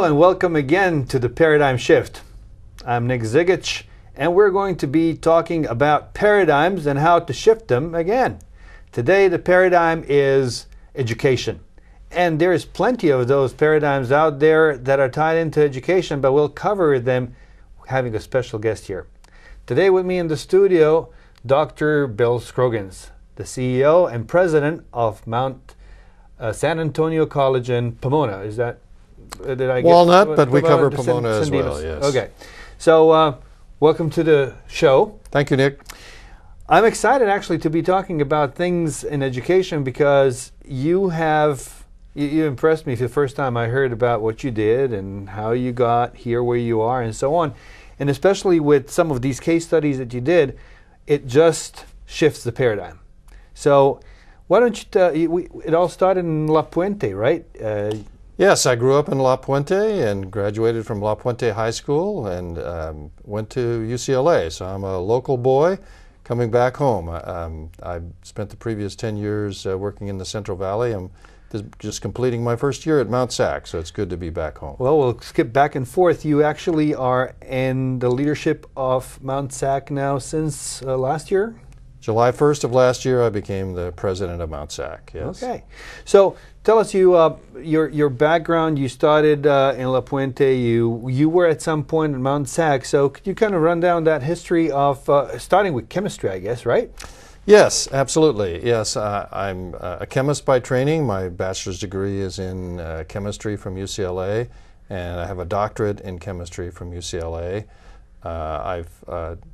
and welcome again to the Paradigm Shift. I'm Nick Zigic, and we're going to be talking about paradigms and how to shift them again. Today the paradigm is education. And there is plenty of those paradigms out there that are tied into education, but we'll cover them having a special guest here. Today with me in the studio, Dr. Bill Scroggins, the CEO and president of Mount San Antonio College in Pomona. Is that, did I get Walnut, but we cover Pomona as well, yes. Okay. So welcome to the show. Thank you, Nick. I'm excited actually to be talking about things in education because you impressed me the first time I heard about what you did and how you got here where you are and so on. And especially with some of these case studies that you did, it just shifts the paradigm. So why don't you, it all started in La Puente, right? Yes, I grew up in La Puente and graduated from La Puente High School and went to UCLA. So I'm a local boy coming back home. I spent the previous 10 years working in the Central Valley. I'm just completing my first year at Mount Sac, so it's good to be back home. Well, we'll skip back and forth. You actually are in the leadership of Mount Sac now since last year? July 1st of last year, I became the president of Mount Sac, yes. Okay. So tell us your background. You started in La Puente. You were at some point at Mount Sac. So could you kind of run down that history of starting with chemistry, I guess, right? Yes, absolutely. Yes, I'm a chemist by training. My bachelor's degree is in chemistry from UCLA, and I have a doctorate in chemistry from UCLA. I've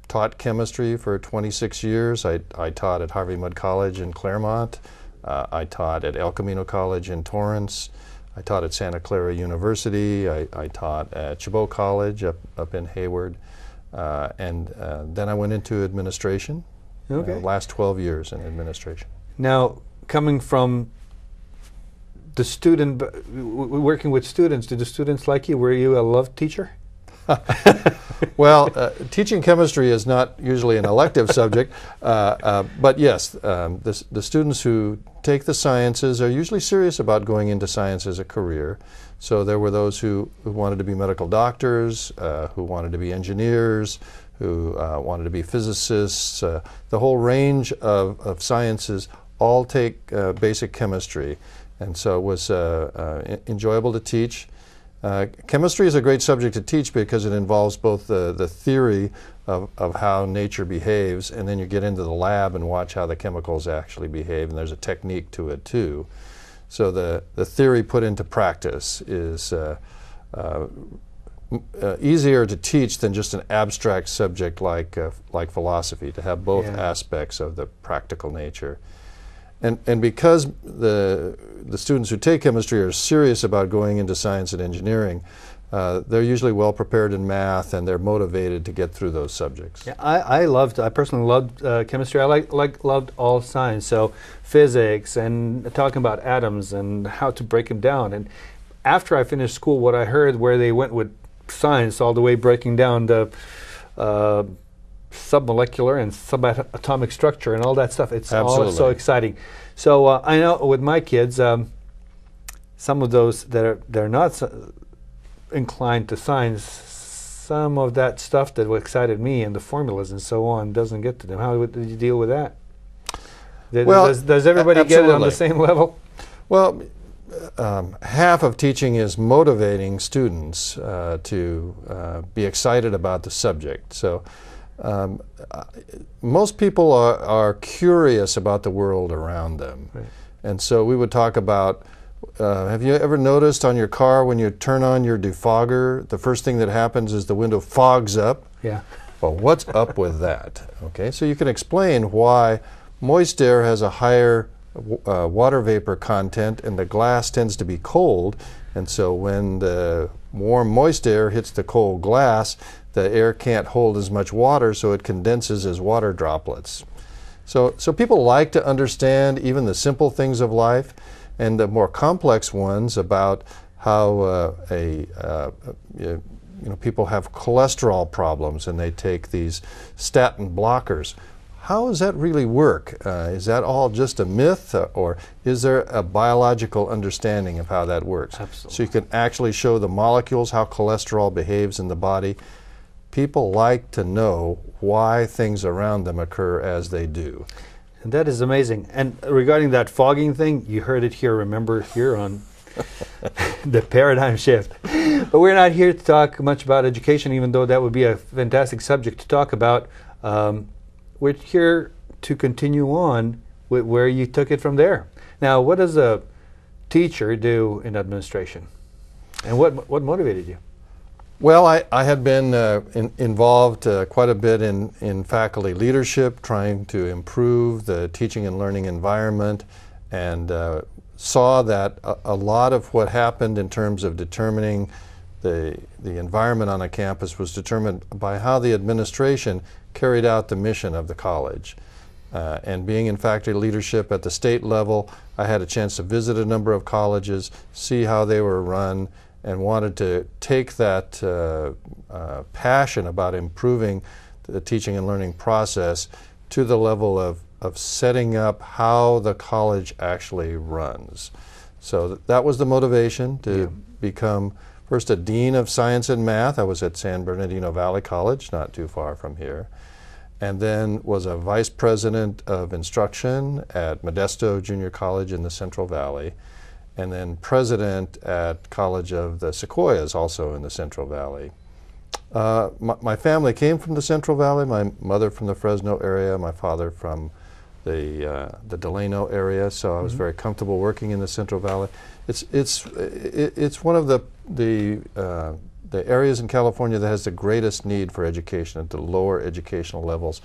taught chemistry for 26 years. I taught at Harvey Mudd College in Claremont. I taught at El Camino College in Torrance. I taught at Santa Clara University. I taught at Chabot College up in Hayward. And then I went into administration. Okay. Last 12 years in administration. Now, coming from the student, working with students, did the students like you? Were you a love teacher? Well, teaching chemistry is not usually an elective subject, but yes, the students who take the sciences are usually serious about going into science as a career. So there were those who wanted to be medical doctors, who wanted to be engineers, who wanted to be physicists. The whole range of sciences all take basic chemistry, and so it was enjoyable to teach. Chemistry is a great subject to teach because it involves both the theory of how nature behaves, and then you get into the lab and watch how the chemicals actually behave, and there's a technique to it too. So the theory put into practice is easier to teach than just an abstract subject like philosophy, to have both aspects of the practical nature. And because the students who take chemistry are serious about going into science and engineering, they're usually well prepared in math and they're motivated to get through those subjects. Yeah, I personally loved chemistry. I loved all science, so physics and talking about atoms and how to break them down. And after I finished school, what I heard where they went with science all the way breaking down the submolecular and subatomic structure and all that stuff. It's Absolutely. all so exciting. So I know with my kids, some of those they're not inclined to science, some of that stuff that excited me and the formulas and so on doesn't get to them. How did you deal with that? Does everybody get it on the same level? Well, half of teaching is motivating students to be excited about the subject. So most people are curious about the world around them. Right. And so we would talk about, have you ever noticed on your car when you turn on your defogger, the first thing that happens is the window fogs up? Yeah. Well, what's up with that? Okay, so you can explain why moist air has a higher water vapor content and the glass tends to be cold, and so when the warm moist air hits the cold glass, the air can't hold as much water, so it condenses as water droplets. So people like to understand even the simple things of life, and the more complex ones about how people have cholesterol problems and they take these statin blockers. how does that really work? Is that all just a myth, or is there a biological understanding of how that works? Absolutely. So you can actually show the molecules, how cholesterol behaves in the body. People like to know why things around them occur as they do. And that is amazing. And regarding that fogging thing, you heard it here, remember, here on the paradigm shift. But we're not here to talk much about education, even though that would be a fantastic subject to talk about. We're here to continue on with where you took it from there. Now, what does a teacher do in administration? And what motivated you? Well, I had been involved quite a bit in faculty leadership, trying to improve the teaching and learning environment, and saw that a lot of what happened in terms of determining the environment on a campus was determined by how the administration carried out the mission of the college. And being in faculty leadership at the state level, I had a chance to visit a number of colleges, see how they were run, and wanted to take that passion about improving the teaching and learning process to the level of setting up how the college actually runs. So that was the motivation to become first a dean of science and math. I was at San Bernardino Valley College, not too far from here, and then was a vice president of instruction at Modesto Junior College in the Central Valley, and then president at College of the Sequoias, also in the Central Valley. My family came from the Central Valley, my mother from the Fresno area, my father from the Delano area, so I was very comfortable working in the Central Valley. It's one of the areas in California that has the greatest need for education at the lower educational levels.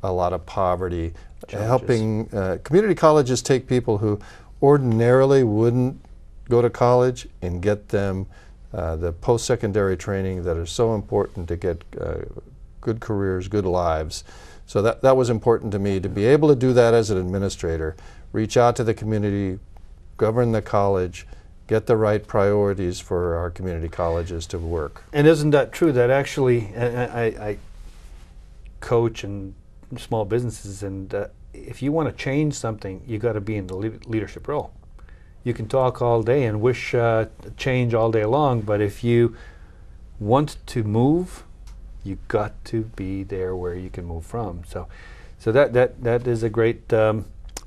A lot of poverty, helping community colleges take people who ordinarily wouldn't go to college and get them the post-secondary training that is so important to get good careers, good lives. So that was important to me, to be able to do that as an administrator, reach out to the community, govern the college, get the right priorities for our community colleges to work. And isn't that true that actually I coach in small businesses, and if you want to change something, you got to be in the leadership role. You can talk all day and wish change all day long, but if you want to move, you got to be there where you can move from. So that is a great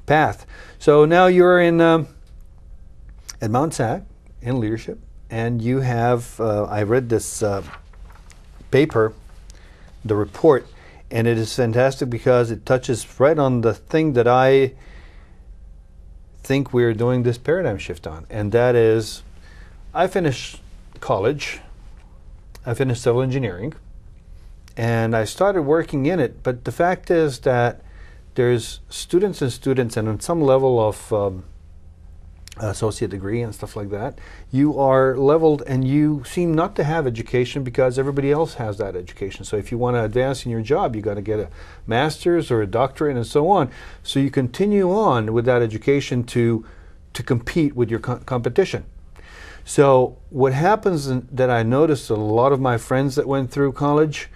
path. So now you're in at Mount SAC in leadership, and you have I read this paper, the report, and it is fantastic because it touches right on the thing that I think we're doing this paradigm shift on, and that is, I finished college, I finished civil engineering, and I started working in it, but the fact is that there's students and students, and on some level of associate degree and stuff like that, you are leveled and you seem not to have education because everybody else has that education. So if you want to advance in your job, you got to get a master's or a doctorate and so on. So you continue on with that education to compete with your competition. So what happens that I noticed, a lot of my friends that went through college,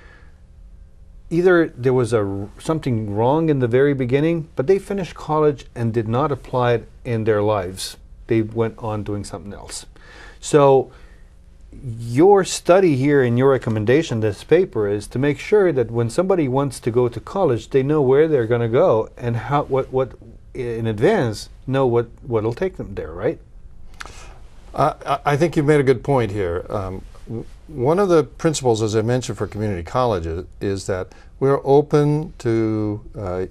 either there was something wrong in the very beginning, but they finished college and did not apply it in their lives. They went on doing something else. So your study here and your recommendation, this paper, is to make sure that when somebody wants to go to college, they know where they're going to go and what in advance know what'll take them there, right? I think you've made a good point here. One of the principles, as I mentioned, for community colleges is that we're open to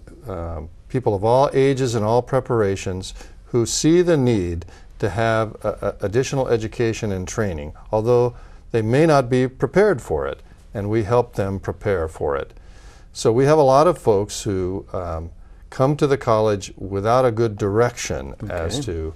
people of all ages and all preparations who see the need to have additional education and training, although they may not be prepared for it, and we help them prepare for it. So we have a lot of folks who come to the college without a good direction as to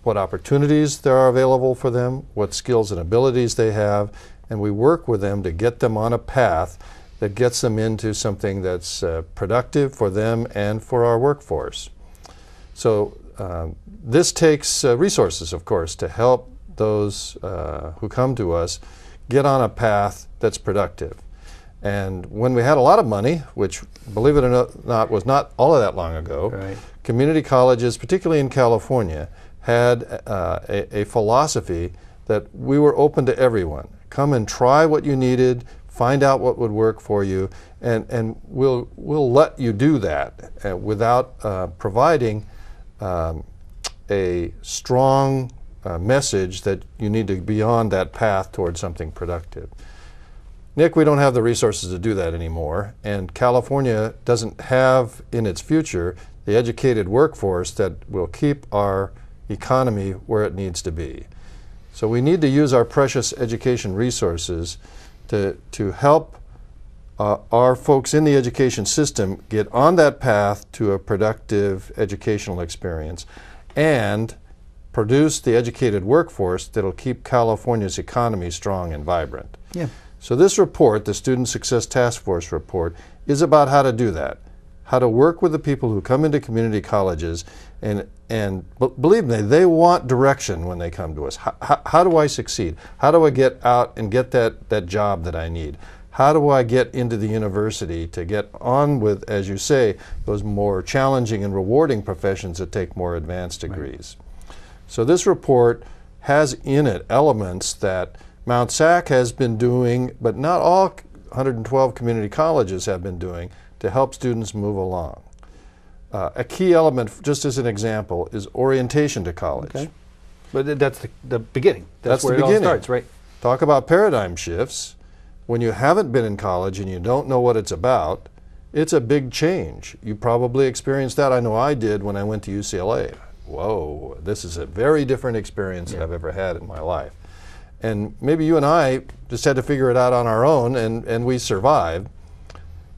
what opportunities there are available for them, what skills and abilities they have, and we work with them to get them on a path that gets them into something that's productive for them and for our workforce. So this takes resources, of course, to help those who come to us get on a path that's productive. And when we had a lot of money, which, believe it or not, was not all of that long ago, Right. community colleges, particularly in California, had a philosophy that we were open to everyone. Come and try what you needed, find out what would work for you, and we'll let you do that without providing a strong message that you need to be on that path towards something productive. Nick, we don't have the resources to do that anymore, and California doesn't have in its future the educated workforce that will keep our economy where it needs to be. So we need to use our precious education resources to help our folks in the education system get on that path to a productive educational experience and produce the educated workforce that'll keep California's economy strong and vibrant. Yeah. So this report, the Student Success Task Force report, is about how to do that, how to work with the people who come into community colleges, and believe me, they want direction when they come to us. How do I succeed? How do I get out and get that job that I need? How do I get into the university to get on with, as you say, those more challenging and rewarding professions that take more advanced degrees? Right. So this report has in it elements that Mount SAC has been doing, but not all 112 community colleges have been doing to help students move along. A key element, just as an example, is orientation to college. Okay. But that's the beginning. That's where the beginning. It all starts, right? Talk about paradigm shifts. When you haven't been in college and you don't know what it's about, it's a big change. You probably experienced that. I know I did when I went to UCLA. Whoa, this is a very different experience than I've ever had in my life. And maybe you and I just had to figure it out on our own, and we survived.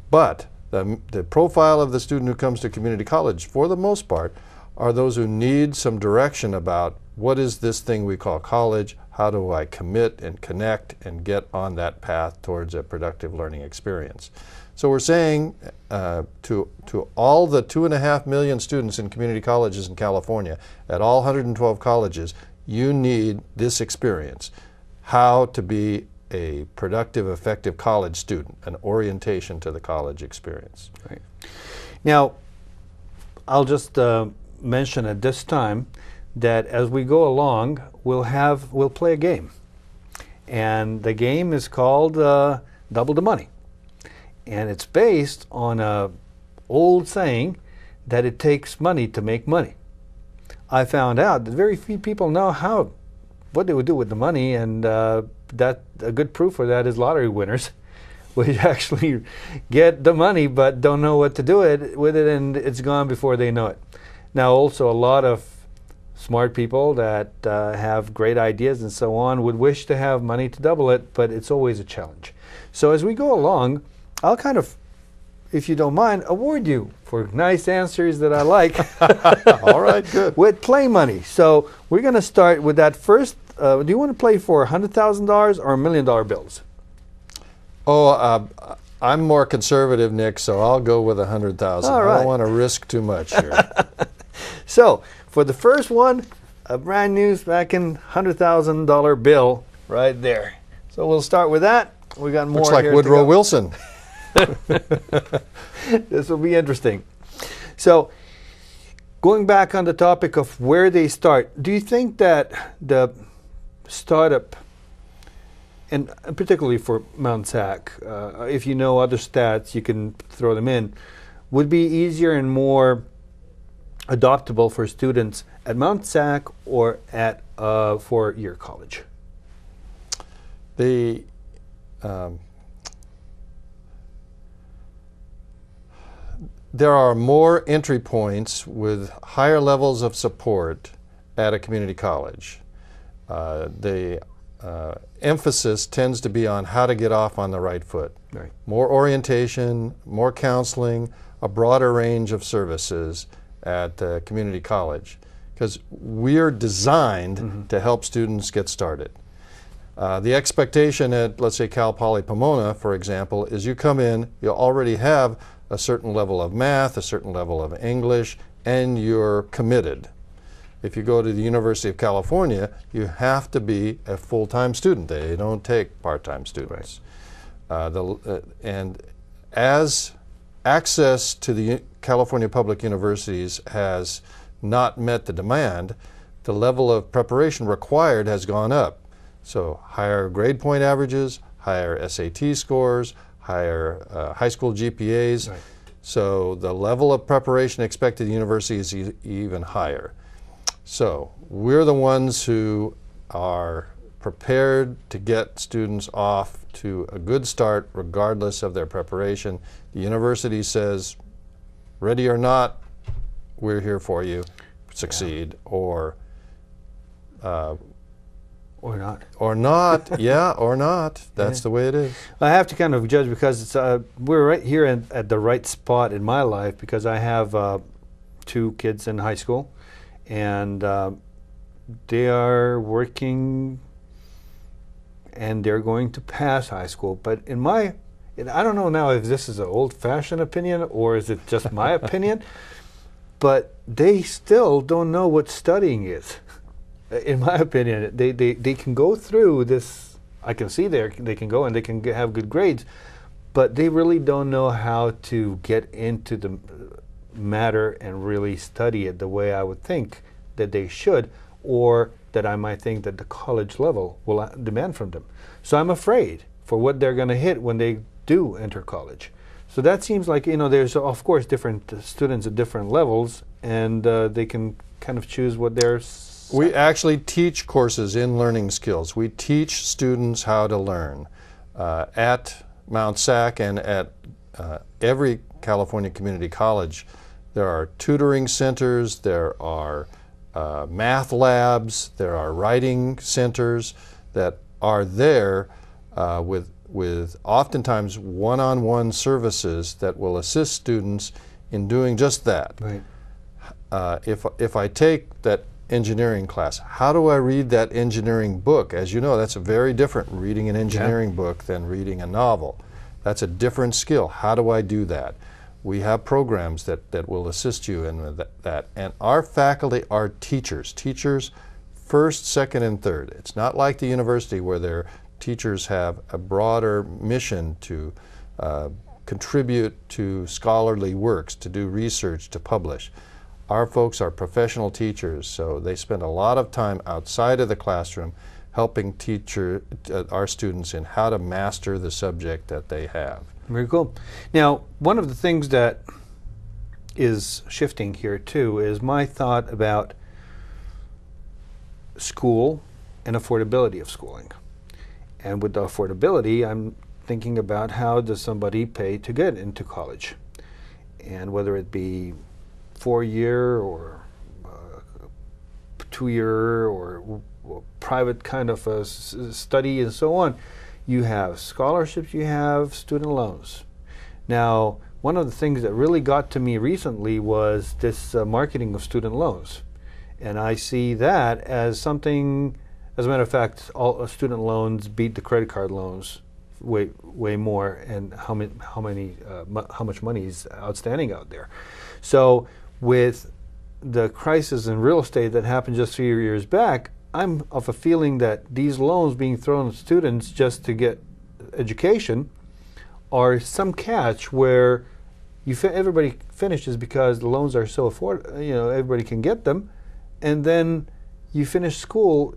But the profile of the student who comes to community college, for the most part, are those who need some direction about what is this thing we call college, how do I commit and connect and get on that path towards a productive learning experience. So we're saying to all the 2.5 million students in community colleges in California, at all 112 colleges, you need this experience. How to be a productive, effective college student, an orientation to the college experience. Right. Now, I'll just mention at this time that as we go along, we'll play a game. And the game is called Double the Money. And it's based on an old saying that it takes money to make money. I found out that very few people know what they would do with the money, and that a good proof for that is lottery winners, which actually get the money but don't know what to do with it, and it's gone before they know it. Now, also a lot of smart people that have great ideas and so on would wish to have money to double it, but it's always a challenge. So as we go along, I'll kind of, if you don't mind, award you for nice answers that I like. All right, good. With play money. So we're going to start with that first. Do you want to play for $100,000 or $1 million bills? Oh, I'm more conservative, Nick, so I'll go with 100,000. All right. I don't want to risk too much here. So for the first one, a brand new spanking $100,000 bill right there. So we'll start with that. We got more. Looks like here Woodrow Wilson. This will be interesting. So, going back on the topic of where they start, do you think that the startup, and particularly for Mount SAC, if you know other stats, you can throw them in, would be easier and more adoptable for students at Mount SAC or at four-year college? There are more entry points with higher levels of support at a community college. The emphasis tends to be on how to get off on the right foot. Right. More orientation, more counseling, a broader range of services at community college, because we're designed to help students get started. The expectation at, let's say, Cal Poly Pomona, for example, is you come in, you already have a certain level of math, a certain level of English, and you're committed. If you go to the University of California, you have to be a full-time student. They don't take part-time students. And as access to the California public universities has not met the demand, the level of preparation required has gone up. So higher grade point averages, higher SAT scores, higher high school GPAs. Right. So the level of preparation expected at the university is even higher. So we're the ones who are prepared to get students off to a good start regardless of their preparation. The university says, ready or not, we're here for you, succeed, or not. Or not, yeah, or not. That's the way it is. I have to kind of judge because it's, we're right here at the right spot in my life because I have 2 kids in high school, and they are working and they're going to pass high school. But I don't know now if this is an old-fashioned opinion or is it just my opinion, but they still don't know what studying is. In my opinion, they can go through this. I can see they can go and they can have good grades, but they really don't know how to get into the matter and really study it the way I would think that they should, or that I might think that the college level will demand from them. So I'm afraid for what they're going to hit when they do enter college. So that seems like, there's of course different students at different levels, and they can kind of choose what they're. We actually teach courses in learning skills. We teach students how to learn. At Mount SAC and at every California community college, there are tutoring centers, there are math labs, there are writing centers that are there with oftentimes one-on-one services that will assist students in doing just that. Right. If I take that engineering class, how do I read that engineering book? As you know, that's a very different reading an engineering book than reading a novel. That's a different skill. How do I do that? We have programs that will assist you in that. And our faculty are teachers first, second, and third. It's not like the university where their teachers have a broader mission to contribute to scholarly works, to do research, to publish. Our folks are professional teachers, so they spend a lot of time outside of the classroom helping our students in how to master the subject that they have. Very cool. Now, one of the things that is shifting here too is my thought about school and affordability of schooling. And with the affordability, I'm thinking about how does somebody pay to get into college, and whether it be 4-year or 2-year or private kind of a study and so on. You have scholarships, you have student loans. Now, one of the things that really got to me recently was this marketing of student loans. And I see that as something, as a matter of fact, all student loans beat the credit card loans way more, and how much money is outstanding out there. So with the crisis in real estate that happened just a few years back, I'm of a feeling that these loans being thrown at students just to get education are some catch where everybody finishes because the loans are so everybody can get them, and then you finish school,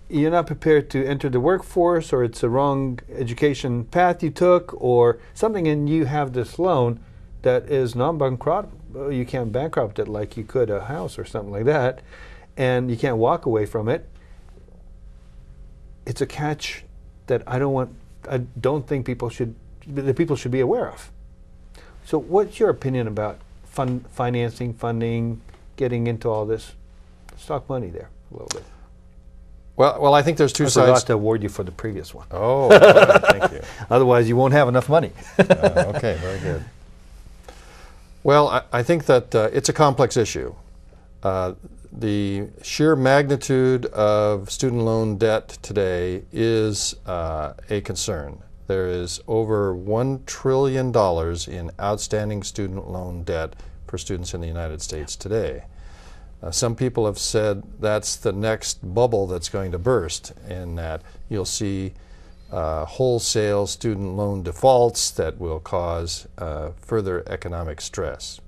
you're not prepared to enter the workforce, or it's a wrong education path you took or something, and you have this loan that is non-bankrupt. You can't bankrupt it like you could a house or something like that, and you can't walk away from it. It's a catch that I don't think people should be aware of. So what's your opinion about financing, funding, getting into all this? Let's talk money there a little bit. Well, I think there's two sides. I forgot to award you for the previous one. Oh, thank you. Otherwise, you won't have enough money. Okay, very good. Well, I think that it's a complex issue. The sheer magnitude of student loan debt today is a concern. There is over $1 trillion in outstanding student loan debt for students in the United States today. Some people have said that's the next bubble that's going to burst, in that you'll see wholesale student loan defaults that will cause further economic stress.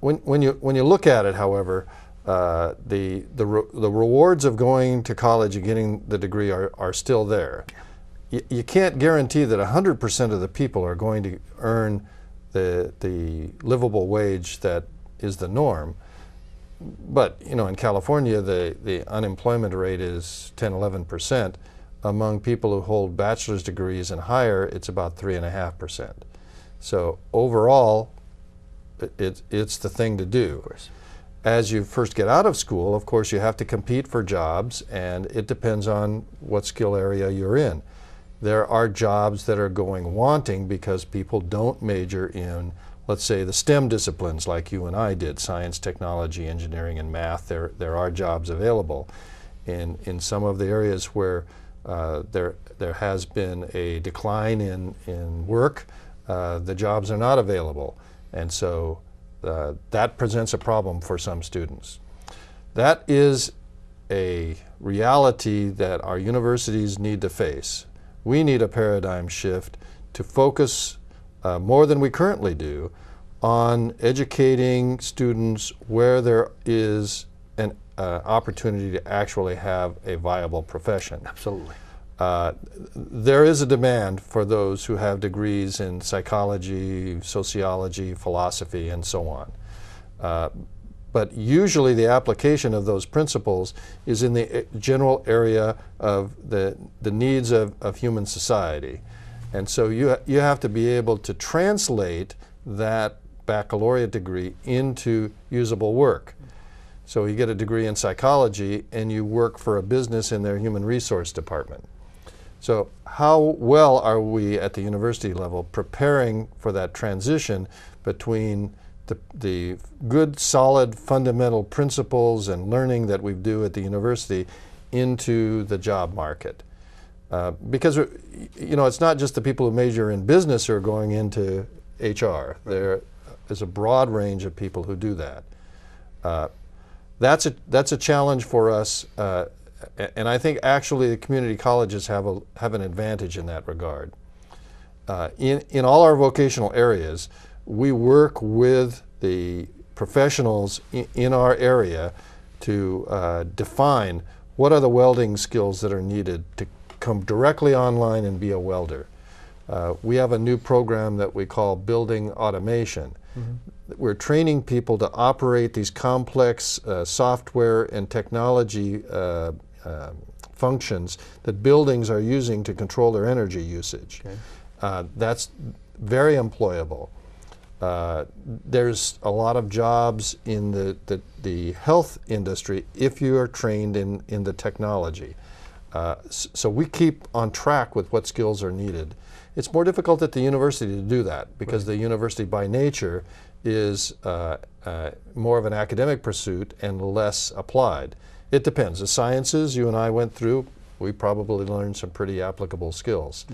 When you look at it, however, the rewards of going to college and getting the degree are still there. You can't guarantee that 100% of the people are going to earn the livable wage that is the norm. But in California, the unemployment rate is 10–11%. Among people who hold bachelor's degrees and higher, it's about 3.5%. So overall, it's the thing to do. Of course. As you first get out of school, of course, you have to compete for jobs, and it depends on what skill area you're in. There are jobs that are going wanting because people don't major in, let's say, the STEM disciplines like you and I did, science, technology, engineering, and math. There are jobs available. In some of the areas where there has been a decline in work, the jobs are not available. And so that presents a problem for some students. That is a reality that our universities need to face. We need a paradigm shift to focus more than we currently do on educating students where there is an opportunity to actually have a viable profession. Absolutely. There is a demand for those who have degrees in psychology, sociology, philosophy, and so on. But usually the application of those principles is in the general area of the needs of human society. And so you have to be able to translate that baccalaureate degree into usable work. So you get a degree in psychology and you work for a business in their human resource department. So how well are we at the university level preparing for that transition between the good, solid, fundamental principles and learning that we do at the university into the job market? Because it's not just the people who major in business who are going into HR. There is a broad range of people who do that. That's a challenge for us. And I think actually the community colleges have an advantage in that regard. In all our vocational areas, we work with the professionals in our area to define what are the welding skills that are needed to come directly online and be a welder. We have a new program that we call Building Automation. Mm-hmm. We're training people to operate these complex software and technology functions that buildings are using to control their energy usage. Okay. That's very employable. There's a lot of jobs in the health industry if you are trained in the technology. So we keep on track with what skills are needed. It's more difficult at the university to do that because the university by nature is more of an academic pursuit and less applied. It depends. The sciences you and I went through, we probably learned some pretty applicable skills.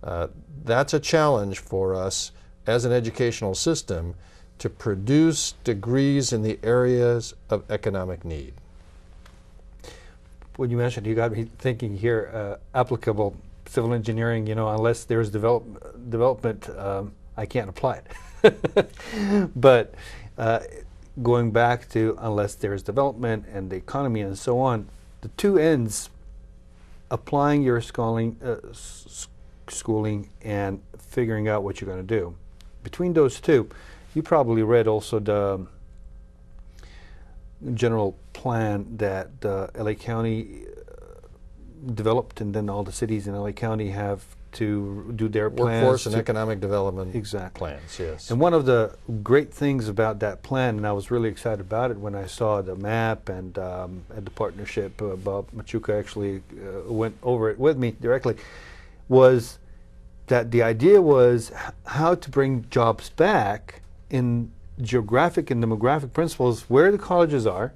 Right. That's a challenge for us as an educational system to produce degrees in the areas of economic need. When you mentioned, you got me thinking here, applicable civil engineering, unless there's development, I can't apply it. But going back to unless there's development and the economy and so on, the two ends, applying your schooling and figuring out what you're going to do. Between those two, you probably read also the general plan that LA County developed, and then all the cities in LA County have to do their plans. Workforce and economic development exactly. plans, yes. And one of the great things about that plan, and I was really excited about it when I saw the map and the partnership, Bob Machuca actually went over it with me directly, was that the idea was how to bring jobs back in geographic and demographic principles where the colleges are,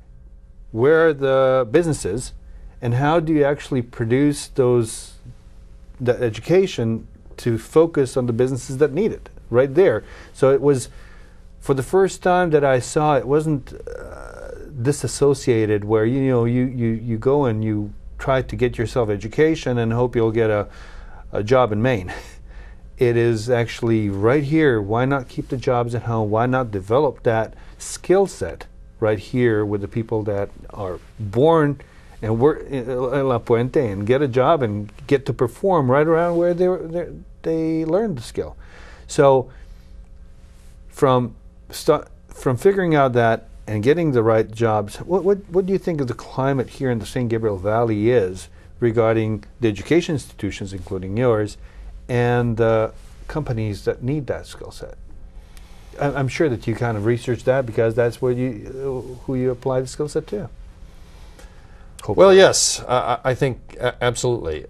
where the businesses, and how do you actually produce the education to focus on the businesses that need it right there. So it was, for the first time that I saw it, wasn't disassociated where you go and you try to get yourself education and hope you'll get a job in Maine. It is actually right here. Why not keep the jobs at home? Why not develop that skill set right here with the people that are born and work in La Puente and get a job and get to perform right around where they learned the skill. So from figuring out that and getting the right jobs, what do you think of the climate here in the San Gabriel Valley is regarding the education institutions, including yours, and the companies that need that skill set? I'm sure that you kind of researched that because that's where who you apply the skill set to. Hopefully. Well, yes, I think absolutely.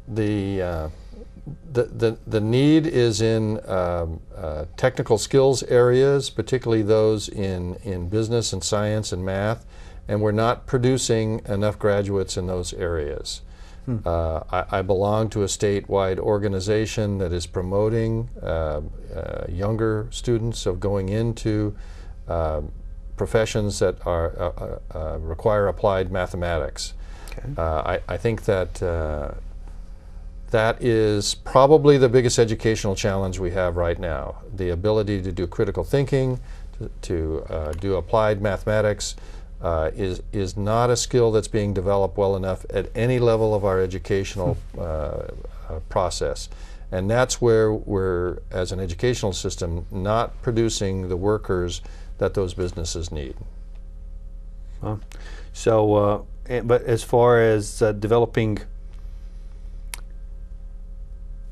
The need is in technical skills areas, particularly those in business and science and math, and we're not producing enough graduates in those areas. I belong to a statewide organization that is promoting younger students of going into professions that require applied mathematics. Okay. I think that that is probably the biggest educational challenge we have right now. The ability to do critical thinking, to do applied mathematics, is not a skill that's being developed well enough at any level of our educational process. And that's where we're, as an educational system, not producing the workers that those businesses need. But as far as developing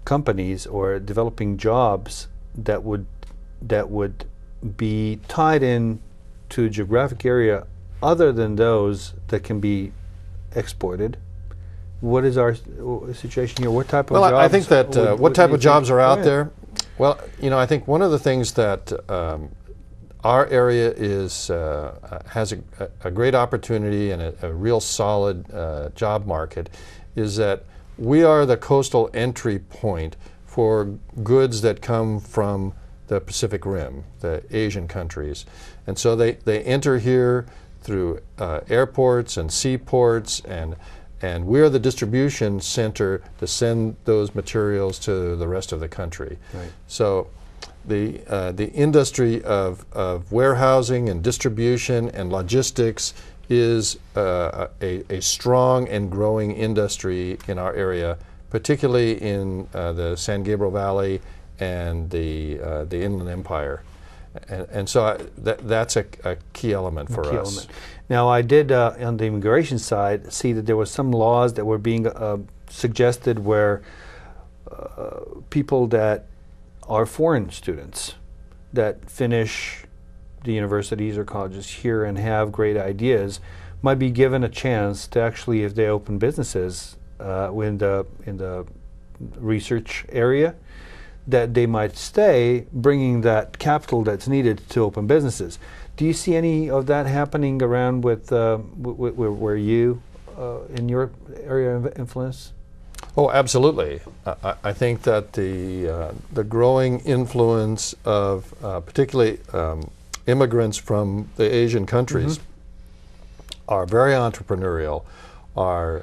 companies or developing jobs that would be tied in to a geographic area other than those that can be exported, what is our situation here? What type of jobs? Well, I think that what type of jobs are out there? Well, I think one of the things that our area has a great opportunity and a real solid job market is that we are the coastal entry point for goods that come from the Pacific Rim, the Asian countries. And so they enter here through airports and seaports, and we're the distribution center to send those materials to the rest of the country. Right. So the industry of warehousing and distribution and logistics is a strong and growing industry in our area, particularly in the San Gabriel Valley and the Inland Empire. And so that's a key element for us. Now, I did, on the immigration side, see that there were some laws that were being suggested where people that are foreign students that finish the universities or colleges here and have great ideas might be given a chance to actually, if they open businesses in the research area, that they might stay, bringing that capital that's needed to open businesses. Do you see any of that happening around with where you in your area of influence? Oh, absolutely. I think that the growing influence of particularly immigrants from the Asian countries are very entrepreneurial, are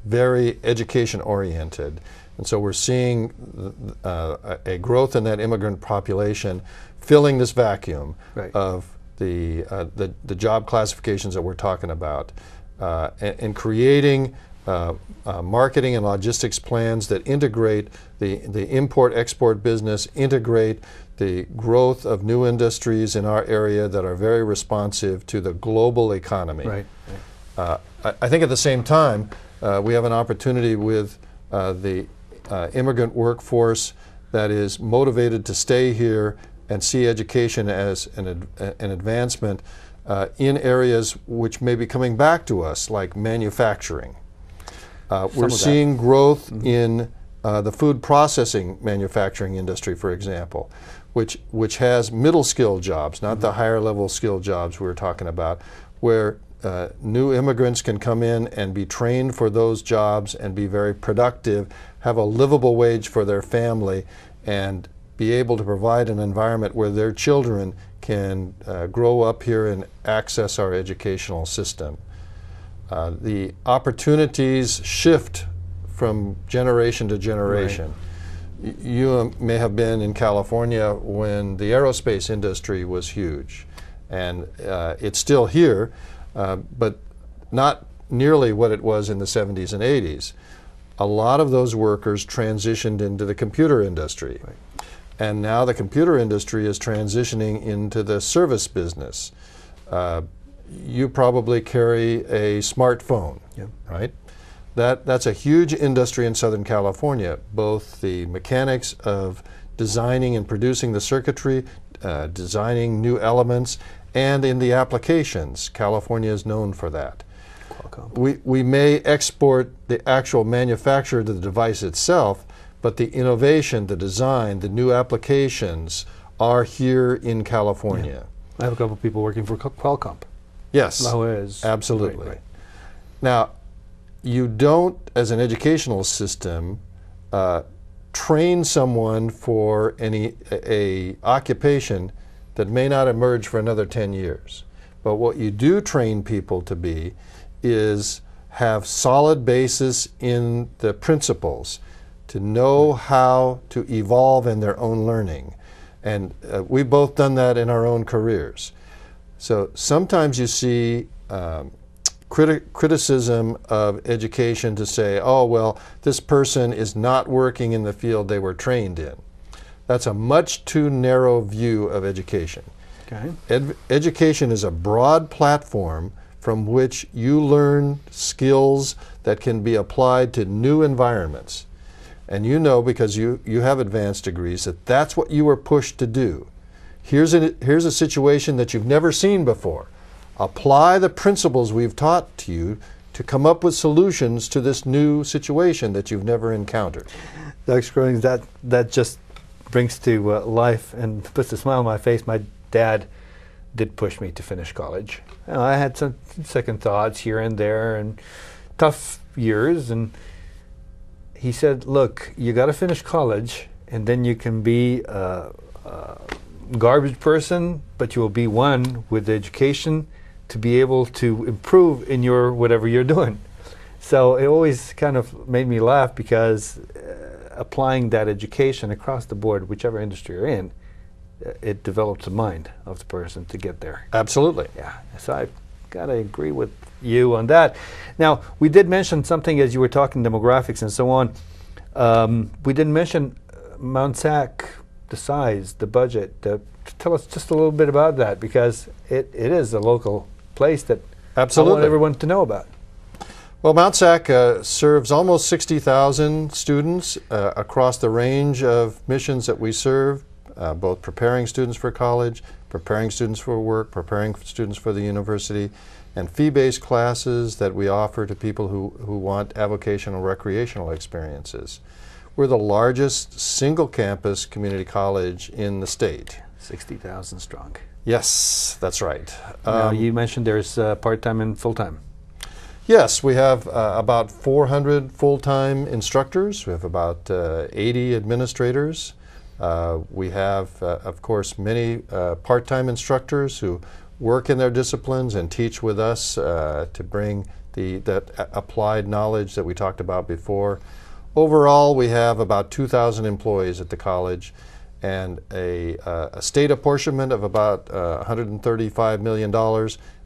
very education oriented. And so we're seeing a growth in that immigrant population filling this vacuum of the job classifications that we're talking about, and creating marketing and logistics plans that integrate the import-export business, integrate the growth of new industries in our area that are very responsive to the global economy. Right. I think at the same time, we have an opportunity with the immigrant workforce that is motivated to stay here and see education as an advancement in areas which may be coming back to us, like manufacturing. We're seeing growth in the food processing manufacturing industry, for example, which has middle skill jobs, not the higher level skill jobs we were talking about, where new immigrants can come in and be trained for those jobs and be very productive, have a livable wage for their family, and be able to provide an environment where their children can grow up here and access our educational system. The opportunities shift from generation to generation. Right. You may have been in California when the aerospace industry was huge, and it's still here, but not nearly what it was in the 70s and 80s. A lot of those workers transitioned into the computer industry. Right. And now the computer industry is transitioning into the service business. You probably carry a smartphone, yeah, right? That's a huge industry in Southern California, both the mechanics of designing and producing the circuitry, designing new elements, and in the applications. California is known for that. We may export the actual manufacture of the device itself, but the innovation, the design, the new applications are here in California. Yeah. I have a couple of people working for Qualcomm. Yes, absolutely. Right, right. Now, you don't, as an educational system, train someone for a occupation that may not emerge for another 10 years. But what you do train people to be is have solid basis in the principles, to know how to evolve in their own learning. And we've both done that in our own careers. So sometimes you see criticism of education to say, oh, well, this person is not working in the field they were trained in. That's a much too narrow view of education. Okay. Education is a broad platform from which you learn skills that can be applied to new environments. And you know, because you have advanced degrees, that that's what you were pushed to do. Here's a situation that you've never seen before. Apply the principles we've taught to you to come up with solutions to this new situation that you've never encountered. Dr. Scroggins, that just brings to life and puts a smile on my face. My dad did push me to finish college. I had some second thoughts here and there and tough years, and he said, look, you got to finish college and then you can be a garbage person, but you will be one with education to be able to improve in your whatever you're doing. So it always kind of made me laugh, because applying that education across the board, whichever industry you're in, it develops the mind of the person to get there. Absolutely. Yeah. So I've got to agree with you on that. Now, we did mention something as you were talking demographics and so on. We didn't mention Mount Sac, the size, the budget. Tell us just a little bit about that, because it is a local place that Absolutely. I want everyone to know about. Well, Mount Sac serves almost 60,000 students across the range of missions that we serve, both preparing students for college, preparing students for work, preparing students for the university, and fee-based classes that we offer to people who want avocational recreational experiences. We're the largest single-campus community college in the state. 60,000 strong. Yes, that's right. Now, you mentioned there's part-time and full-time. Yes, we have about 400 full-time instructors. We have about 80 administrators. We have, of course, many part-time instructors who work in their disciplines and teach with us to bring that applied knowledge that we talked about before. Overall, we have about 2,000 employees at the college, and a state apportionment of about $135 million,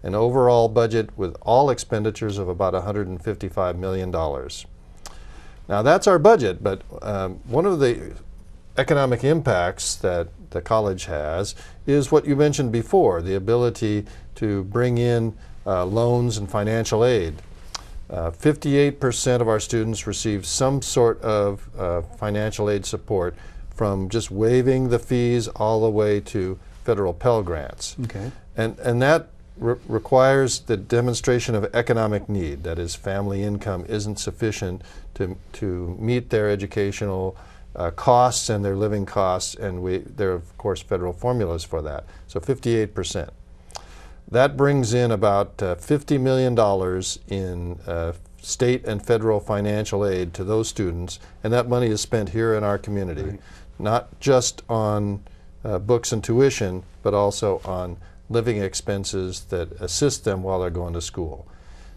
an overall budget with all expenditures of about $155 million. Now, that's our budget, but one of the economic impacts that the college has is what you mentioned before, the ability to bring in loans and financial aid. 58% of our students receive some sort of financial aid support, from just waiving the fees all the way to federal Pell Grants. Okay. And that requires the demonstration of economic need. That is, family income isn't sufficient to meet their educational costs and their living costs, and there are, of course, federal formulas for that. So 58%. That brings in about $50 million in state and federal financial aid to those students, and that money is spent here in our community, right. Not just on books and tuition, but also on living expenses that assist them while they're going to school.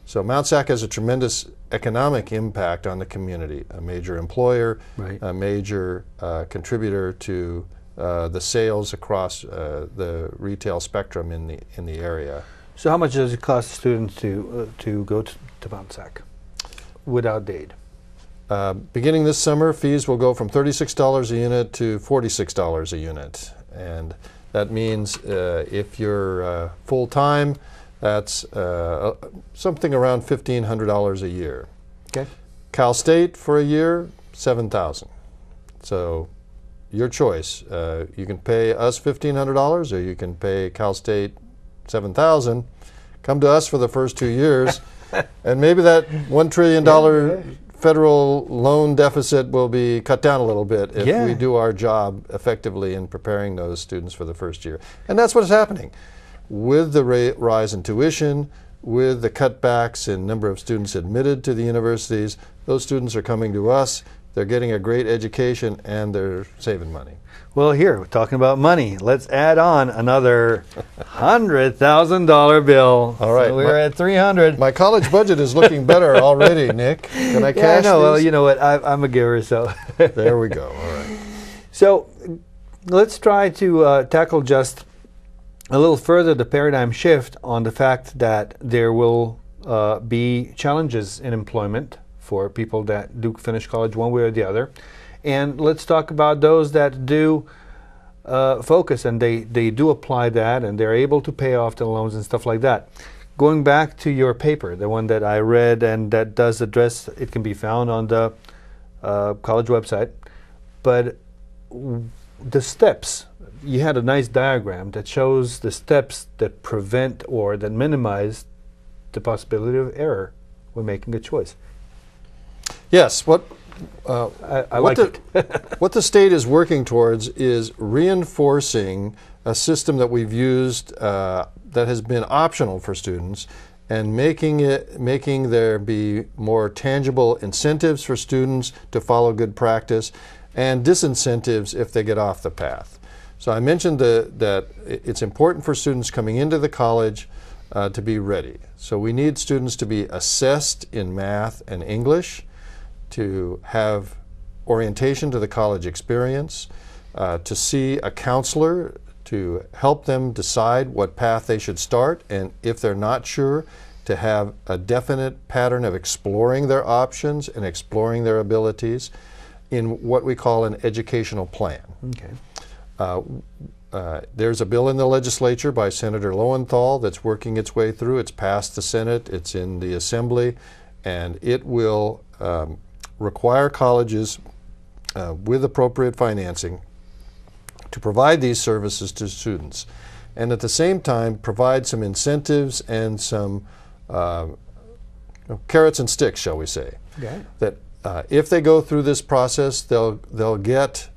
So Mount Sac has a tremendous economic impact on the community, a major employer, Right. a major contributor to the sales across the retail spectrum in the area. So how much does it cost students to go to Mount Sac without aid? Beginning this summer, fees will go from $36 a unit to $46 a unit. And that means if you're full-time, that's something around $1,500 a year. Okay. Cal State for a year, $7,000. So your choice. You can pay us $1,500 or you can pay Cal State $7,000. Come to us for the first 2 years, and maybe that $1 trillion federal loan deficit will be cut down a little bit if we do our job effectively in preparing those students for the first year. And that's what's happening. With the rise in tuition, with the cutbacks in number of students admitted to the universities, those students are coming to us, they're getting a great education, and they're saving money. Well, here, we're talking about money. Let's add on another $100,000 bill. All right. So we're at 300. My college budget is looking better already, Nick. Can I cash I know. these? Well, you know what? I'm a giver, so. There we go. All right. So let's try to tackle just a little further the paradigm shift on the fact that there will be challenges in employment for people that do finish college one way or the other. And let's talk about those that do focus and they do apply that and they're able to pay off the loans and stuff like that. Going back to your paper, the one that I read and that does address, it can be found on the college website, but the steps, you had a nice diagram that shows the steps that prevent or that minimize the possibility of error when making a choice. Yes, what What the state is working towards is reinforcing a system that we've used that has been optional for students, and making there be more tangible incentives for students to follow good practice, and disincentives if they get off the path. So I mentioned that it's important for students coming into the college to be ready. So we need students to be assessed in math and English, to have orientation to the college experience, to see a counselor to help them decide what path they should start, and if they're not sure, to have a definite pattern of exploring their options and exploring their abilities in what we call an educational plan. Okay. There's a bill in the legislature by Senator Lowenthal that's working its way through. It's passed the Senate, it's in the Assembly, and it will require colleges with appropriate financing to provide these services to students, and at the same time provide some incentives and some carrots and sticks, shall we say. Okay. That if they go through this process, they'll get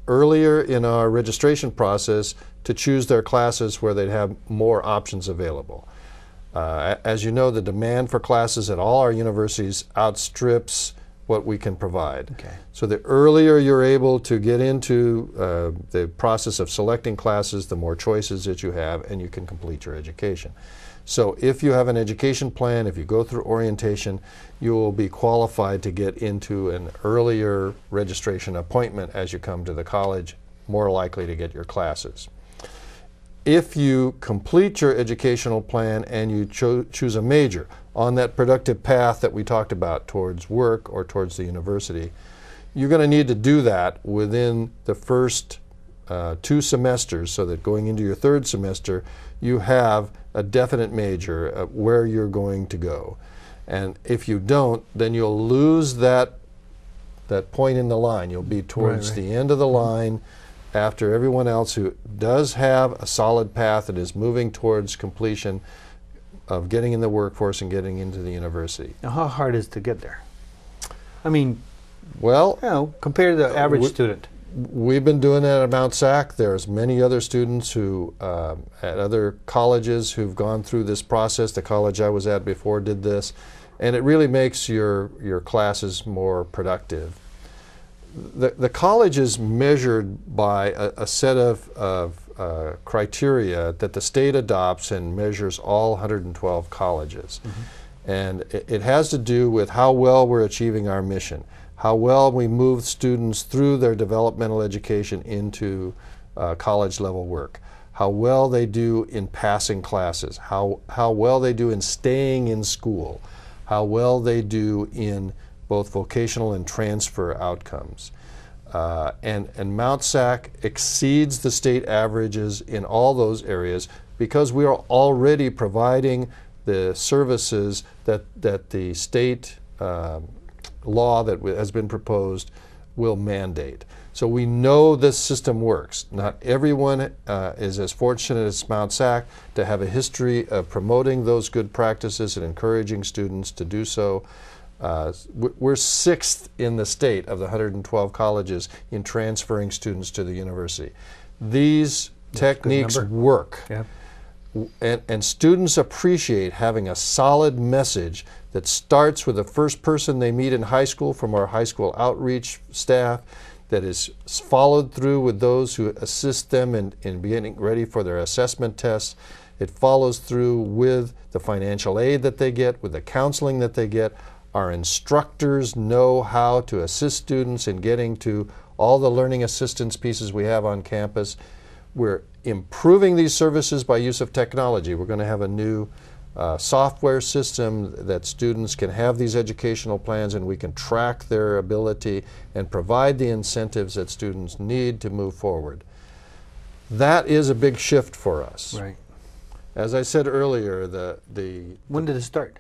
earlier in our registration process to choose their classes where they'd have more options available. As you know, the demand for classes at all our universities outstrips what we can provide. Okay. So the earlier you're able to get into the process of selecting classes, the more choices that you have, and you can complete your education. So if you have an education plan, if you go through orientation, you will be qualified to get into an earlier registration appointment as you come to the college, more likely to get your classes. If you complete your educational plan and you choose a major on that productive path that we talked about towards work or towards the university, you're going to need to do that within the first 2 semesters, so that going into your 3rd semester you have a definite major where you're going to go. And if you don't, then you'll lose that point in the line. You'll be towards the end of the line after everyone else who does have a solid path that is moving towards completion of getting in the workforce and getting into the university. Now, how hard is it to get there? I mean, well, you know, compared to the average student. We've been doing that at Mount Sac. There's many other students who, at other colleges, who've gone through this process. The college I was at before did this, and it really makes your classes more productive. The college is measured by a set of criteria that the state adopts and measures all 112 colleges. And it has to do with how well we're achieving our mission, how well we move students through their developmental education into college level work, how well they do in passing classes, how well they do in staying in school, how well they do in both vocational and transfer outcomes. And Mount SAC exceeds the state averages in all those areas because we are already providing the services that the state law that has been proposed will mandate. So we know this system works. Not everyone is as fortunate as Mount SAC to have a history of promoting those good practices and encouraging students to do so. We're 6th in the state of the 112 colleges in transferring students to the university. These techniques work. Yeah. And students appreciate having a solid message that starts with the first person they meet in high school from our high school outreach staff, that is followed through with those who assist them in getting ready for their assessment tests. It follows through with the financial aid that they get, with the counseling that they get. Our instructors know how to assist students in getting to all the learning assistance pieces we have on campus. We're improving these services by use of technology. We're going to have a new software system that students can have these educational plans, and we can track their ability and provide the incentives that students need to move forward. That is a big shift for us. Right. As I said earlier, when did it start?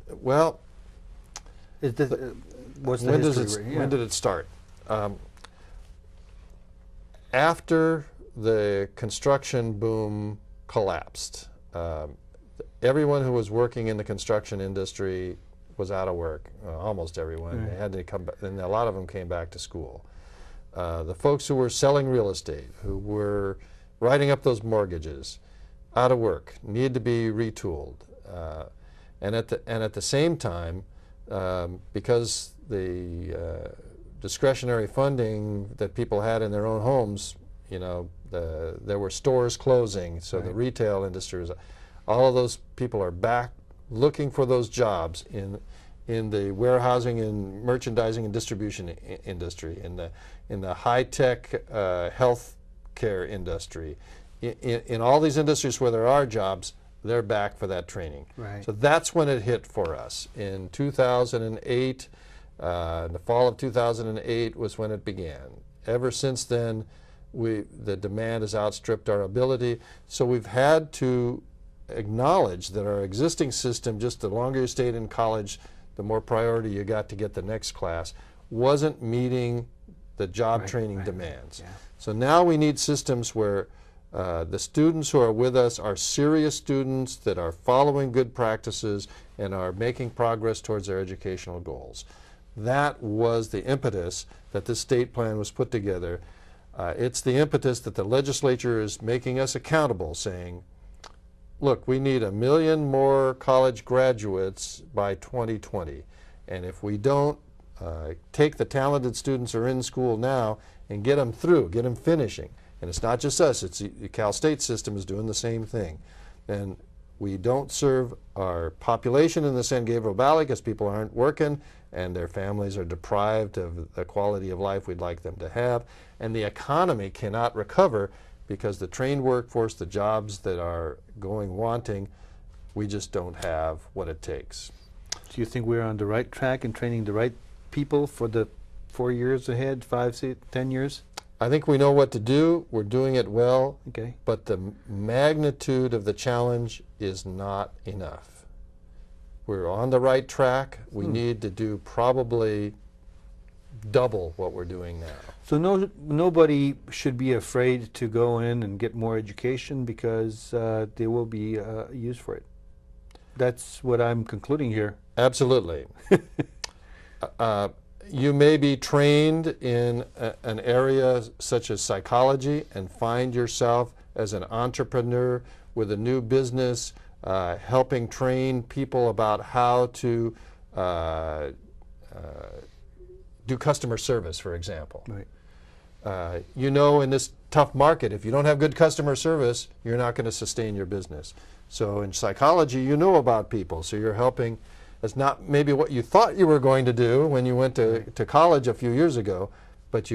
Well, what's the history? When did it start? After the construction boom collapsed, everyone who was working in the construction industry was out of work. Almost everyone. They had to come back, and a lot of them came back to school. The folks who were selling real estate, who were writing up those mortgages, out of work, needed to be retooled. And at the same time, because the discretionary funding that people had in their own homes, there were stores closing, so the retail industry was, all of those people are back looking for those jobs in the warehousing and merchandising and distribution industry, in the high-tech health care industry, in all these industries where there are jobs. They're back for that training. Right. So that's when it hit for us. In 2008, in the fall of 2008 was when it began. Ever since then, the demand has outstripped our ability. So we've had to acknowledge that our existing system, just the longer you stayed in college, the more priority you got to get the next class, wasn't meeting the job training demands. Yeah. So now we need systems where the students who are with us are serious students that are following good practices and are making progress towards their educational goals. That was the impetus that this state plan was put together. It's the impetus that the legislature is making us accountable, saying, look, we need 1 million more college graduates by 2020. And if we don't take the talented students who are in school now and get them through, get them finishing, and it's not just us, it's the Cal State system is doing the same thing, then we don't serve our population in the San Gabriel Valley because people aren't working and their families are deprived of the quality of life we'd like them to have, and the economy cannot recover because the trained workforce, the jobs that are going wanting, we just don't have what it takes. Do you think we're on the right track in training the right people for the 4 years ahead, 5, 10 years? I think we know what to do. We're doing it well. Okay. But the magnitude of the challenge is not enough. We're on the right track. We need to do probably double what we're doing now. So nobody should be afraid to go in and get more education because there will be use for it. That's what I'm concluding here. Absolutely. You may be trained in an area such as psychology and find yourself as an entrepreneur with a new business, helping train people about how to do customer service, for example. Right. In this tough market. If you don't have good customer service, you're not going to sustain your business. So in psychology, you know about people, so you're helping. It's not maybe what you thought you were going to do when you went to college a few years ago, but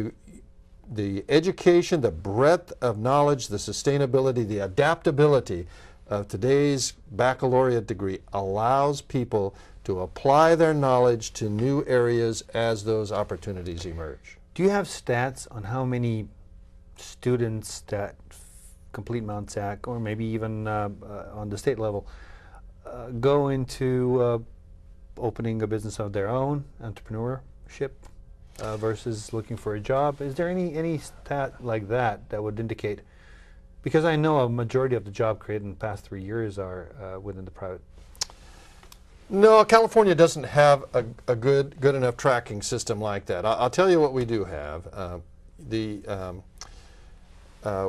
the education, the breadth of knowledge, the sustainability, the adaptability of today's baccalaureate degree allows people to apply their knowledge to new areas as those opportunities emerge. Do you have stats on how many students that complete Mount SAC, or maybe even on the state level, go into opening a business of their own, entrepreneurship, versus looking for a job? Is there any stat like that that would indicate? Because I know a majority of the job created in the past 3 years are within the private. No, California doesn't have a good enough tracking system like that. I'll tell you what we do have.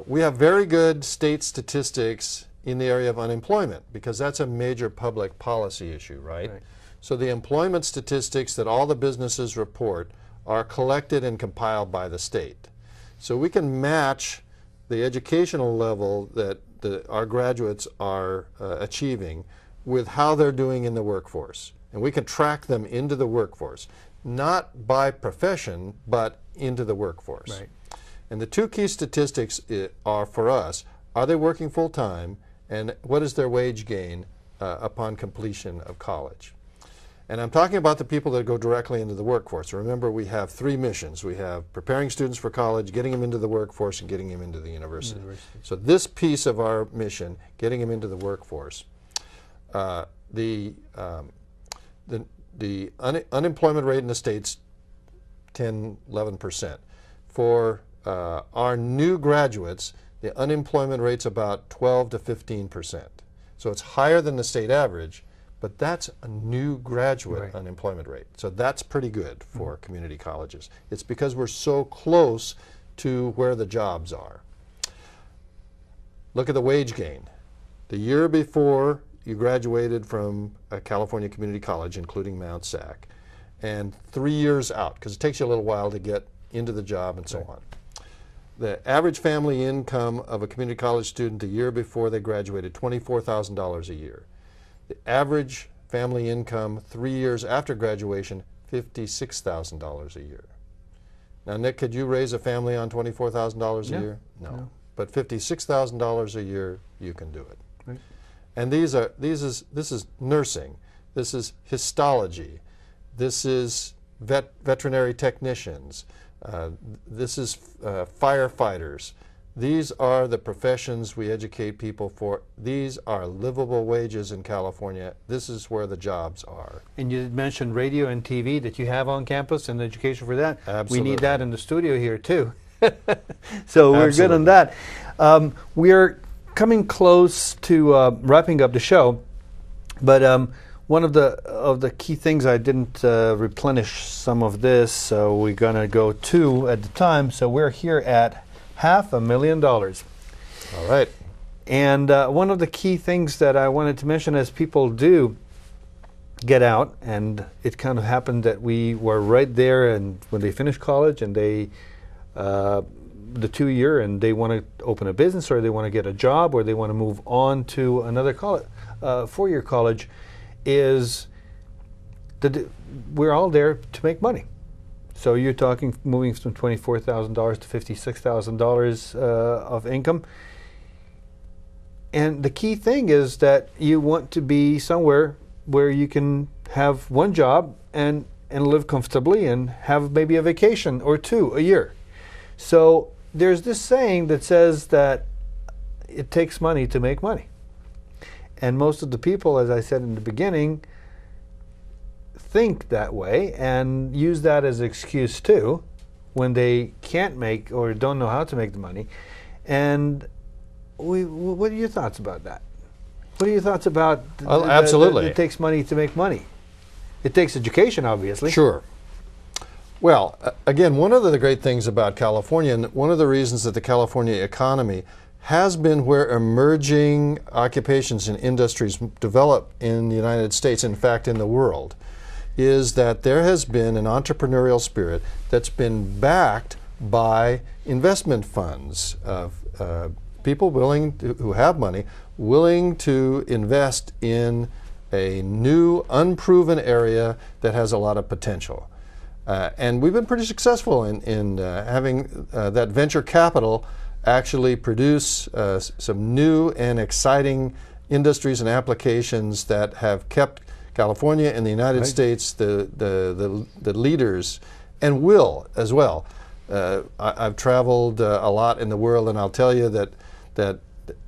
We have very good state statistics in the area of unemployment, because that's a major public policy issue, right? So the employment statistics that all the businesses report are collected and compiled by the state. So we can match the educational level that our graduates are achieving with how they're doing in the workforce. And we can track them into the workforce, not by profession, but into the workforce. Right. And the two key statistics are for us, are they working full time, and what is their wage gain upon completion of college? And I'm talking about the people that go directly into the workforce. Remember, we have three missions. We have preparing students for college, getting them into the workforce, and getting them into the university. So this piece of our mission, getting them into the workforce, the unemployment rate in the state's 10–11%. For our new graduates, the unemployment rate's about 12–15%. So it's higher than the state average, but that's a new graduate unemployment rate. So that's pretty good for community colleges. It's because we're so close to where the jobs are. Look at the wage gain. The year before you graduated from a California community college, including Mount SAC, and 3 years out, because it takes you a little while to get into the job and so on. The average family income of a community college student the year before they graduated, $24,000 a year. The average family income 3 years after graduation, $56,000 a year. Now, Nick, could you raise a family on $24,000 a year? No. But $56,000 a year, you can do it. Right. And this is nursing, this is histology, this is veterinary technicians, this is firefighters. These are the professions we educate people for. These are livable wages in California. This is where the jobs are. And you mentioned radio and TV that you have on campus and education for that. Absolutely. We need that in the studio here too. So we're good on that. We're coming close to wrapping up the show, but one of the key things, I didn't replenish some of this, so we're gonna go 2 at the time. So we're here at $500,000. All right. And one of the key things that I wanted to mention, as people do get out, and it kind of happened that we were right there, and when they finish college and they the 2 year, and they want to open a business, or they want to get a job, or they want to move on to another college, 4-year college, is that we're all there to make money. So you're talking moving from $24,000 to $56,000 of income. And the key thing is that you want to be somewhere where you can have one job and live comfortably and have maybe a vacation or 2 a year. So there's this saying that says that it takes money to make money. And most of the people, as I said in the beginning, think that way and use that as an excuse too when they can't make or don't know how to make the money. And what are your thoughts about that? What are your thoughts about absolutely. It takes money to make money? It takes education, obviously. Sure. Well, again, one of the great things about California, and one of the reasons that the California economy has been where emerging occupations and industries develop in the United States, in fact in the world, is that there has been an entrepreneurial spirit that's been backed by investment funds of people who have money, willing to invest in a new, unproven area that has a lot of potential. And we've been pretty successful in having that venture capital actually produce some new and exciting industries and applications that have kept California and the United States the leaders, and will as well. I've traveled a lot in the world, and I'll tell you that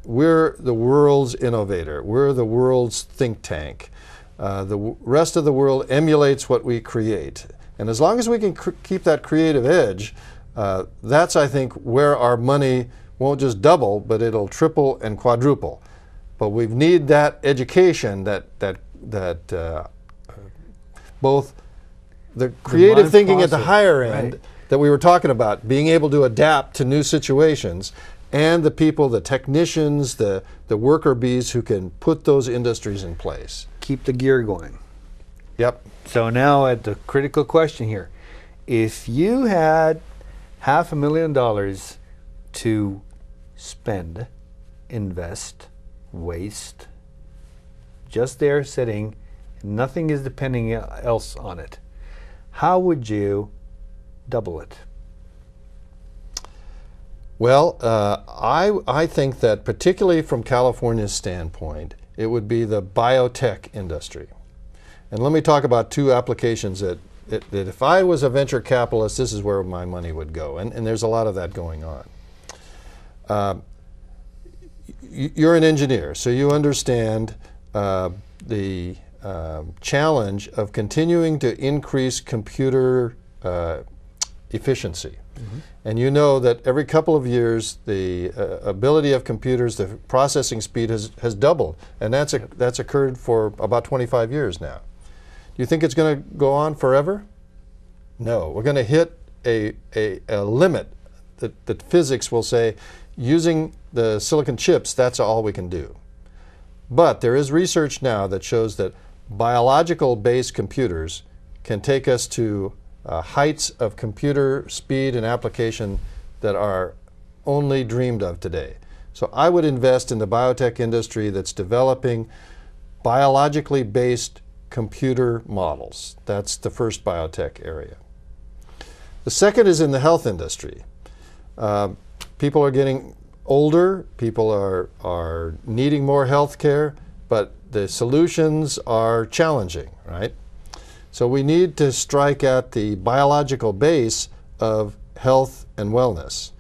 we're the world's innovator. We're the world's think tank. The rest of the world emulates what we create. And as long as we can keep that creative edge, that's, I think, where our money won't just double, but it'll triple and quadruple. But we need that education, that both the creative thinking at the higher end that we were talking about, being able to adapt to new situations, and the people, the technicians, the worker bees who can put those industries in place. Keep the gear going. Yep. So now at the critical question here. If you had $500,000 to spend, invest, waste, just there sitting, nothing is depending else on it, how would you double it? Well, I think that particularly from California's standpoint, it would be the biotech industry. And let me talk about two applications that if I was a venture capitalist, this is where my money would go. And there's a lot of that going on. You're an engineer, so you understand the challenge of continuing to increase computer efficiency. Mm-hmm. And you know that every couple of years the ability of computers, the processing speed has doubled, and that's occurred for about 25 years now. Do you think it's going to go on forever? No, we're going to hit a limit that physics will say, using the silicon chips, that's all we can do. But there is research now that shows that biological-based computers can take us to heights of computer speed and application that are only dreamed of today. So I would invest in the biotech industry that's developing biologically based computer models. That's the first biotech area. The second is in the health industry. People are getting older, people are needing more health care, but the solutions are challenging, right? So we need to strike at the biological base of health and wellness.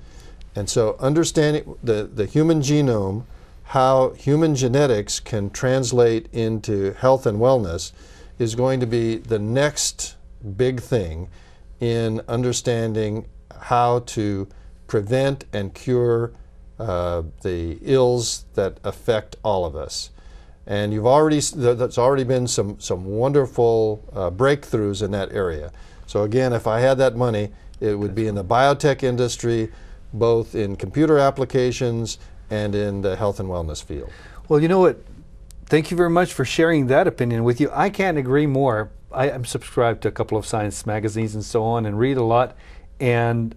And so understanding the human genome, how human genetics can translate into health and wellness, is going to be the next big thing in understanding how to prevent and cure the ills that affect all of us. And there's already been some wonderful breakthroughs in that area. So again, if I had that money, it would be in the biotech industry, both in computer applications and in the health and wellness field. Well, you know what? Thank you very much for sharing that opinion with you. I can't agree more. I am subscribed to a couple of science magazines and so on and read a lot, and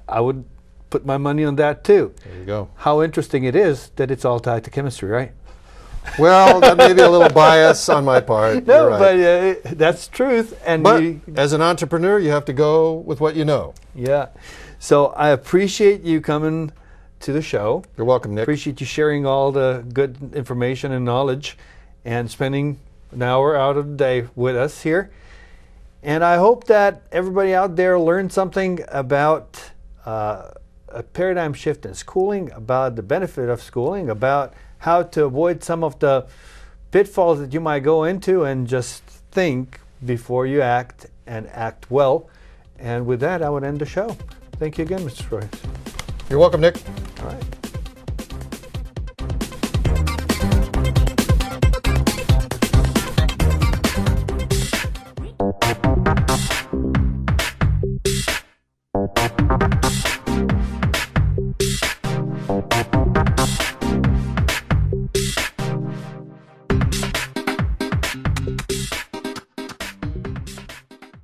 I would put my money on that too. There you go. How interesting it is that it's all tied to chemistry, right? Well, that may be a little bias on my part. No, right. But that's truth. And but as an entrepreneur, you have to go with what you know. Yeah. So I appreciate you coming to the show. You're welcome, Nick. Appreciate you sharing all the good information and knowledge and spending an hour out of the day with us here. And I hope that everybody out there learned something about a paradigm shift in schooling, about the benefit of schooling, about how to avoid some of the pitfalls that you might go into, and just think before you act, and act well. And with that, I would end the show. Thank you again, Mr. Scroggins. You're welcome, Nick. All right.